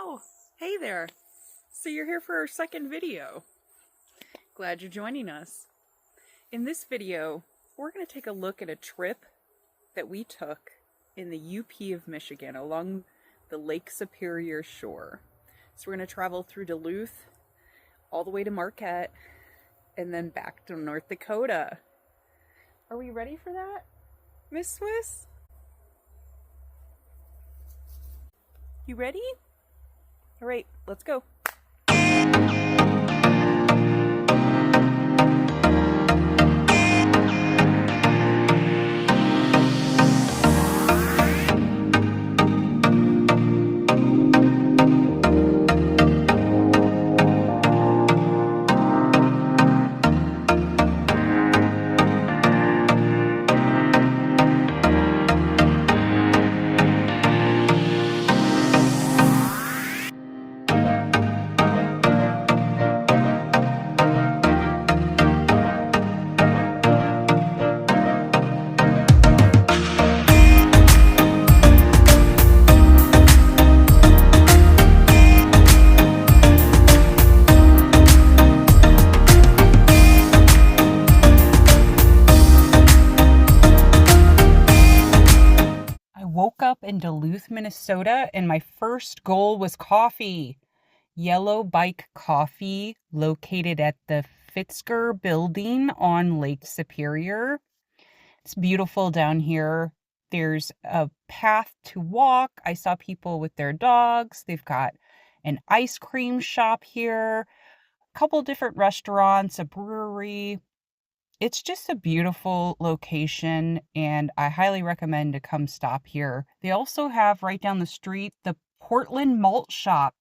Oh, hey there. So you're here for our second video. Glad you're joining us. In this video, we're going to take a look at a trip that we took in the UP of Michigan along the Lake Superior shore. So we're going to travel through Duluth, all the way to Marquette, and then back to North Dakota. Are we ready for that, Miss Swiss? You ready? All right, let's go. Woke up in Duluth, Minnesota, and my first goal was coffee. Yellow Bike Coffee, located at the Fitzger Building on Lake Superior. It's beautiful down here. There's a path to walk. I saw people with their dogs. They've got an ice cream shop here, a couple different restaurants, a brewery. It's just a beautiful location, and I highly recommend to come stop here. They also have right down the street the Portland Malt Shop.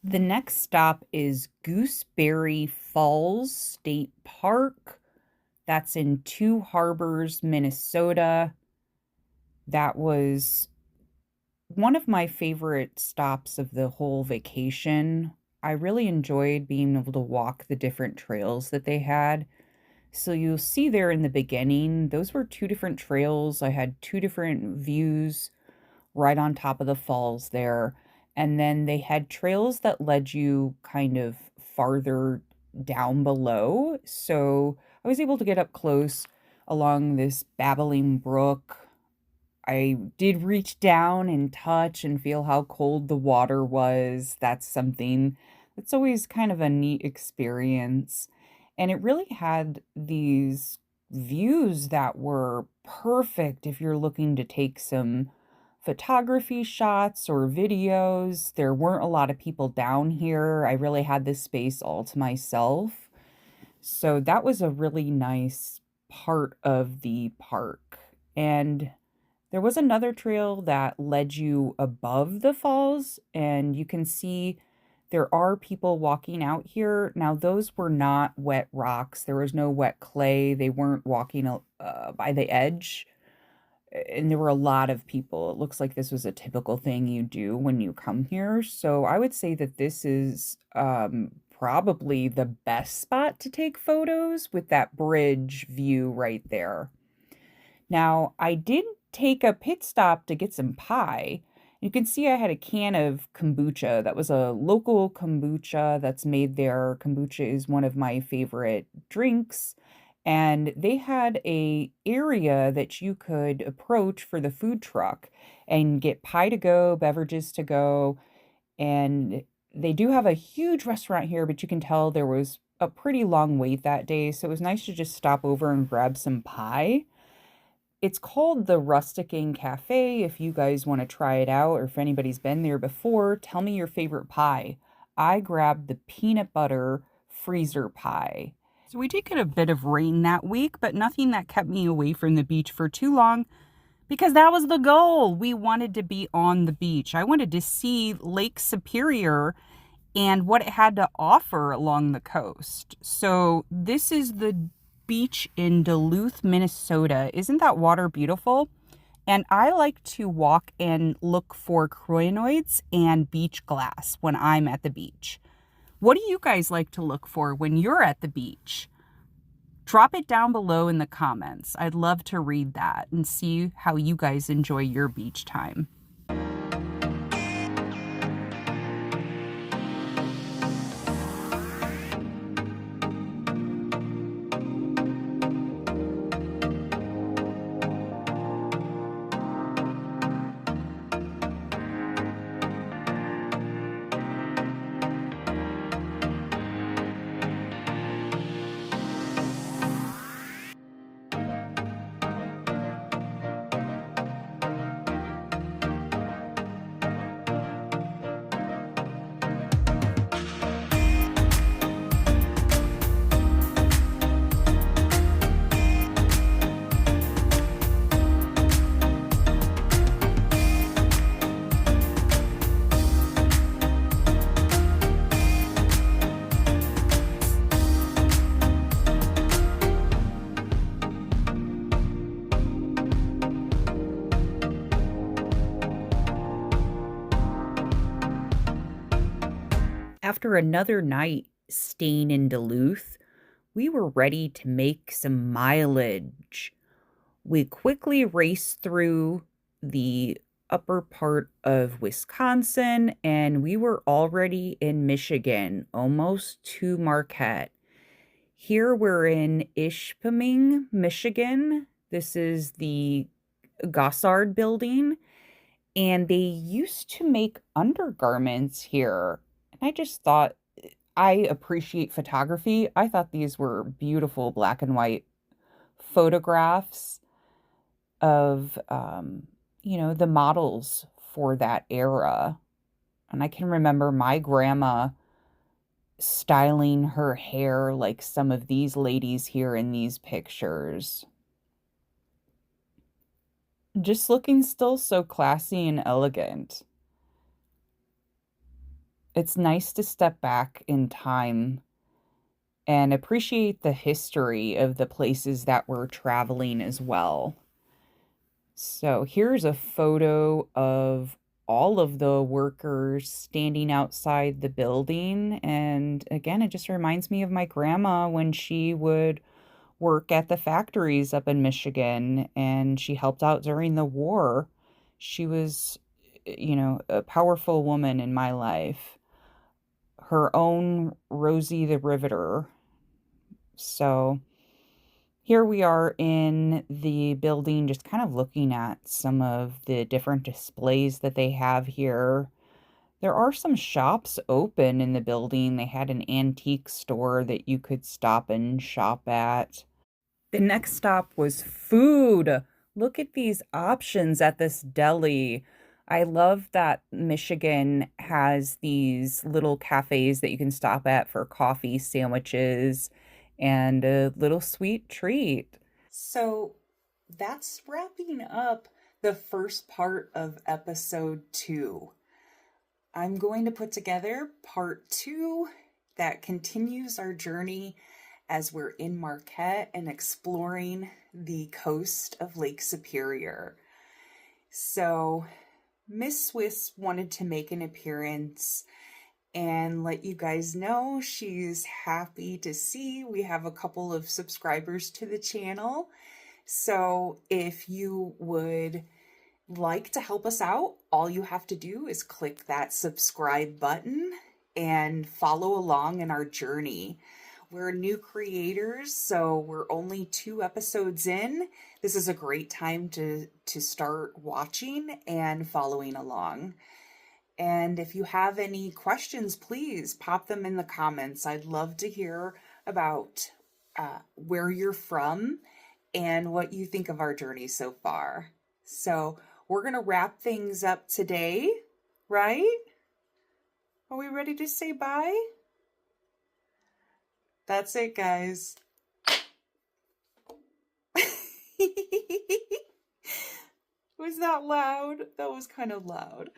The next stop is Gooseberry Falls State Park. That's in Two Harbors, Minnesota. That was one of my favorite stops of the whole vacation. I really enjoyed being able to walk the different trails that they had. So you'll see there in the beginning, those were two different trails. I had two different views right on top of the falls there. And then they had trails that led you kind of farther down below. So I was able to get up close along this babbling brook. I did reach down and touch and feel how cold the water was. That's something that's always kind of a neat experience. And it really had these views that were perfect if you're looking to take some photography shots or videos. There weren't a lot of people down here. I really had this space all to myself. So that was a really nice part of the park. And there was another trail that led you above the falls, and you can see there are people walking out here. Now, those were not wet rocks. There was no wet clay. They weren't walking by the edge. And there were a lot of people. It looks like this was a typical thing you do when you come here. So I would say that this is probably the best spot to take photos with that bridge view right there. Now, I did take a pit stop to get some pie. You can see I had a can of kombucha. That was a local kombucha that's made there. Kombucha is one of my favorite drinks. And they had a area that you could approach for the food truck and get pie to go, beverages to go, and they do have a huge restaurant here, but you can tell there was a pretty long wait that day, so it was nice to just stop over and grab some pie. It's called the Rustic Inn Cafe. If you guys want to try it out, or if anybody's been there before, tell me your favorite pie. I grabbed the peanut butter freezer pie. So we did get a bit of rain that week, but nothing that kept me away from the beach for too long because that was the goal. We wanted to be on the beach. I wanted to see Lake Superior and what it had to offer along the coast. So this is the beach in Duluth, Minnesota. Isn't that water beautiful? And I like to walk and look for crinoids and beach glass when I'm at the beach. What do you guys like to look for when you're at the beach? Drop it down below in the comments. I'd love to read that and see how you guys enjoy your beach time. After another night staying in Duluth, we were ready to make some mileage. We quickly raced through the upper part of Wisconsin and we were already in Michigan, almost to Marquette. Here we're in Ishpeming, Michigan. This is the Gossard building, and they used to make undergarments here. And I just thought, I appreciate photography. I thought these were beautiful black and white photographs of, the models for that era. And I can remember my grandma styling her hair like some of these ladies here in these pictures. Just looking still so classy and elegant. It's nice to step back in time and appreciate the history of the places that we're traveling as well. So here's a photo of all of the workers standing outside the building. And again, it just reminds me of my grandma when she would work at the factories up in Michigan and she helped out during the war. She was, a powerful woman in my life. Her own Rosie the Riveter. So here we are in the building, just kind of looking at some of the different displays that they have here. There are some shops open in the building. They had an antique store that you could stop and shop at. The next stop was food. Look at these options at this deli. I love that Michigan has these little cafes that you can stop at for coffee, sandwiches, and a little sweet treat. So that's wrapping up the first part of episode 2. I'm going to put together part 2 that continues our journey as we're in Marquette and exploring the coast of Lake Superior. So Miss Swiss wanted to make an appearance and let you guys know she's happy to see we have a couple of subscribers to the channel. So if you would like to help us out, all you have to do is click that subscribe button and follow along in our journey. we're new creators, so we're only 2 episodes in. This is a great time to start watching and following along. And if you have any questions, please pop them in the comments. I'd love to hear about where you're from and what you think of our journey so far. So we're going to wrap things up today, right? Are we ready to say bye? That's it, guys. Was that loud? That was kind of loud.